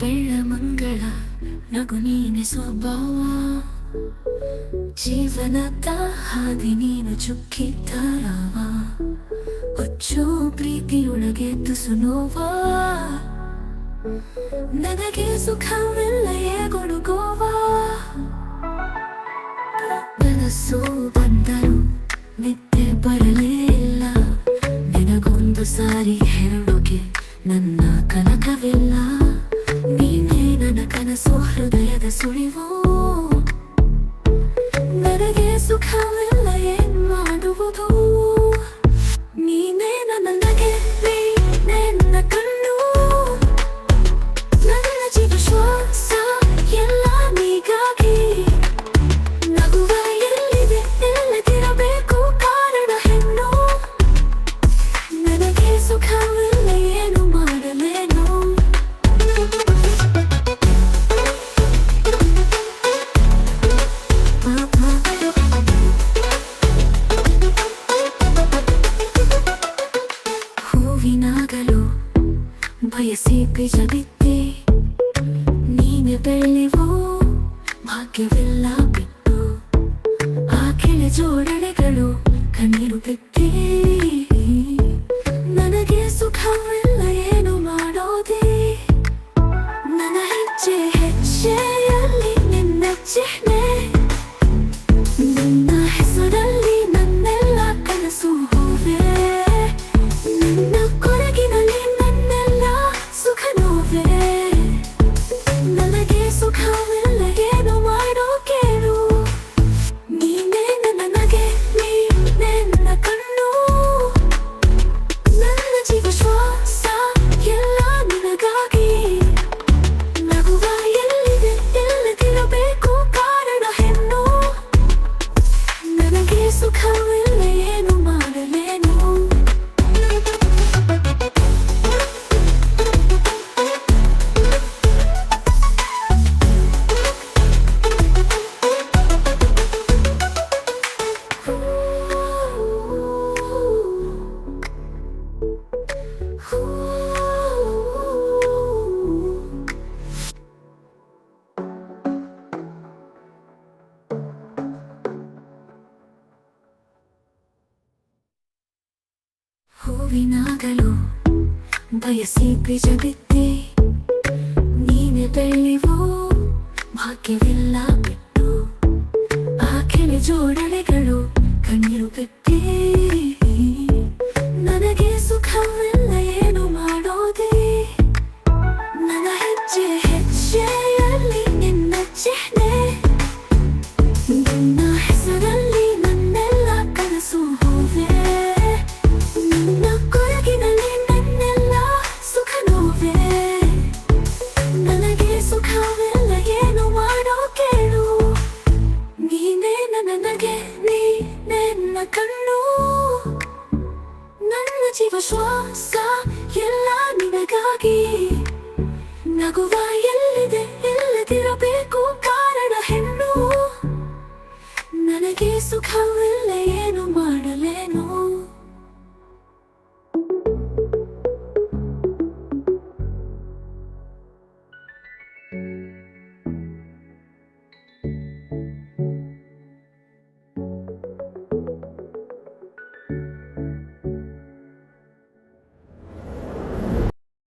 ಬೆಳ್ಳ ಮಂಗಳ ನಗು ನೀನೆ ಸ್ವಭಾವ, ಜೀವನದ ಹಾದಿ ನೀನು ಚುಕ್ಕಿದ್ದಾರವ, ಹುಚ್ಚು ಪ್ರೀತಿಯೊಳಗೆ ತುಸು ನೋವ, ನನಗೆ ಸುಖವಿಲ್ಲ ಗೊಡುಗೋವ. ಕನಸು ಬಂದರು ನಿದ್ದೆ ಬರಲೇ ಇಲ್ಲ, ನಿನಗೊಂದು ಸಾರಿ ಹೇಳೋಕೆ ನನ್ನ ಕನಕವಿಲ್ಲ, ನೀನೇ ನನ್ನ ಕನಸು ಹೃದಯದ ಸುಳಿವು, ನನಗೆ ಸುಖವಿಲ್ಲ ಏನ್ ಮಾಡುವುದು, ನೀನೇ ನನಗೆ ನೀನೇ ನನ್ನ ಕಣ್ಣು, ನನ್ನ ಜೀವ ಶ್ವಾಸ ಎಲ್ಲ ನೀಗಾಗಿ, ನಗುವ ಎಲ್ಲಿದೆ ಎಲ್ಲದಿರಬೇಕು ಕಾರಣ ಹೆಣ್ಣು, ನನಗೆ ಸುಖವಿಲ್ಲ ಏನು ಮಾಡಲೇನು. ಹೂವಿನಾಗಲು ಬಯಸಿ ಬೀಜವಿದ್ದೆ, ನೀನೆ ಬೆಳ್ಳಿವೋ ಭಾಗ್ಯವಿಲ್ಲ ಬಿಟ್ಟು, ಆ ಕೆಳ ಜೋಡಣೆಗಳು ಕಣ್ಣೀರು ಬಿಟ್ಟೆ, ನನಗೆ ಸುಖವಿಲ್ಲ ಏನು ಮಾಡೋದೆ, ನನ್ನ ಹೆಜ್ಜೆ ಹೆಜ್ಜೆಯಲ್ಲಿ ನಿನ್ನ ಚಿಹ್ನೆ, ನಿನ್ನ ಹೆಸರಲ್ಲಿ ನನ್ನೆಲ್ಲ ಕನಸು ಹೂವೆ, ನಿನ್ನ ಕೊರಗಿನಲ್ಲಿ ನನ್ನೆಲ್ಲ ಸುಖ ನೋವೆ, ನನಗೆ ಸುಖವಿಲ್ಲ ಏನು ಮಾಡೋ ಕೇಳು, ನೀನೇ ನನಗೆ ನೀನೇ ನನ್ನ ಕಣ್ಣು, ನನ್ನ ಜೀವ ಶ್ವಾಸ ಎಲ್ಲ ನಿನಗಾಗಿ, ನಗುವ ಎಲ್ಲಿದೆ ಎಲ್ಲದಿರಬೇಕು ಕಾರಣ ಹೆಣ್ಣು, ನನಗೆ ಸುಖವಿಲ್ಲ ಏನು ಮಾಡಲೇನು. ಹೂವಿನಾಗಲು ಬಯಸಿ ಬೀಜವಿದ್ದೆ, ನೀನೆ ಬೆಳ್ಳಿವೋ ಭಾಗ್ಯವಿಲ್ಲ ಬಿಟ್ಟು, ಆ ಕೆಳ ಜೋಡಣೆಗಳು ಕಣ್ಣೀರು ಬಿಟ್ಟೆ, ನನಗೆ ಸುಖವಿಲ್ಲ ಏನು ಮಾಡೋದೆ, ನನ್ನ ಹೆಜ್ಜೆ ಹೆಜ್ಜೆಯಲ್ಲಿ ನಿನ್ನ ಚಿಹ್ನೆ, ನಿನ್ನ ಹೆಸರಲ್ಲಿ ನನ್ನೆಲ್ಲ ಕನಸು ಹೂವೆ, ನಿನ್ನ ಕೊರಗಿನಲ್ಲಿ ನನ್ನೆಲ್ಲ ಸುಖ ನೋವೆ, ನನಗೆ ಸುಖವಿಲ್ಲ ಏನು ಮಾಡೋ ಕೇಳು, ನೀನೇ ನನಗೆ ನೀನೇ ನನ್ನ ಕಣ್ಣು, ನನ್ನ ಜೀವ ಶ್ವಾಸ ಎಲ್ಲ ನಿನಗಾಗಿ, ನಗುವ ಎಲ್ಲಿದೆ ಎಲ್ಲದಿರಬೇಕು ಕಾರಣ ಹೆಣ್ಣು, ನನಗೆ ಸುಖವಿಲ್ಲ